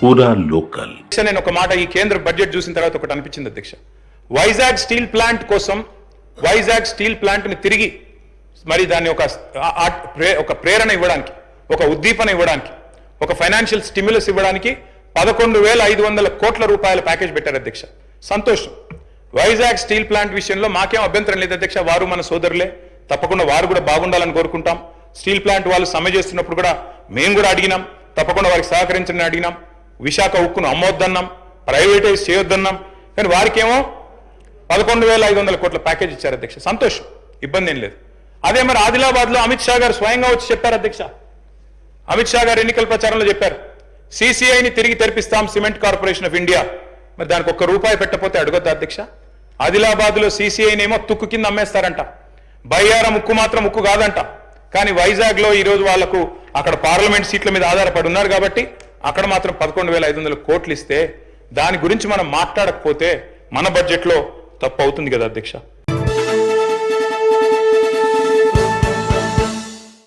పూరా లోకల్. నేను ఒక మాట ఈ కేంద్ర బడ్జెట్ చూసిన తర్వాత ఒకటి అనిపించింది అధ్యక్ష. వైజాగ్ స్టీల్ ప్లాంట్ కోసం వైజాగ్ స్టీల్ ప్లాంట్ ని తిరిగి మరి దాన్ని ఒక ప్రేరణ ఇవ్వడానికి, ఒక ఉద్దీపన ఇవ్వడానికి, ఒక ఫైనాన్షియల్ స్టిమ్యులస్ ఇవ్వడానికి 11,500 కోట్ల రూపాయల ప్యాకేజ్ పెట్టారు అధ్యక్ష. సంతోషం. వైజాగ్ స్టీల్ ప్లాంట్ విషయంలో మాకేం అభ్యంతరం లేదు అధ్యక్ష. వారు మన సోదరులే, తప్పకుండా వారు కూడా బాగుండాలని కోరుకుంటాం. స్టీల్ ప్లాంట్ వాళ్ళు సమ్మె చేస్తున్నప్పుడు కూడా మేము కూడా అడిగినాం, తప్పకుండా వారికి సహకరించని అడిగినాం. విశాఖ ఉక్కును అమ్మొద్దన్నాం, ప్రైవేటైజ్ చేయొద్దన్నాం. కానీ వారికేమో 11,500 కోట్ల ప్యాకేజ్ ఇచ్చారు అధ్యక్ష. సంతోషం, ఇబ్బంది ఏం లేదు. అదే మరి ఆదిలాబాద్ లో అమిత్ షా గారు స్వయంగా వచ్చి చెప్పారు అధ్యక్ష. అమిత్ షా గారు ఎన్నికల ప్రచారంలో చెప్పారు, సిసిఐని తిరిగి తెరిపిస్తాం సిమెంట్ కార్పొరేషన్ ఆఫ్ ఇండియా. మరి దానికి ₹1 పెట్టకపోతే అడగొద్దా అధ్యక్ష? ఆదిలాబాద్ లో సిసిఐనేమో తుక్కు కింద అమ్మేస్తారంట, బయ్యారం ఉక్కు మాత్రం ఉక్కు కాదంట. కానీ వైజాగ్ లో ఈ రోజు వాళ్లకు అక్కడ పార్లమెంట్ సీట్ల మీద ఆధారపడి ఉన్నారు కాబట్టి అక్కడ మాత్రం 11,500 కోట్లు ఇస్తే దాని గురించి మనం మాట్లాడకపోతే మన బడ్జెట్ లో తప్పు అవుతుంది కదా అధ్యక్ష.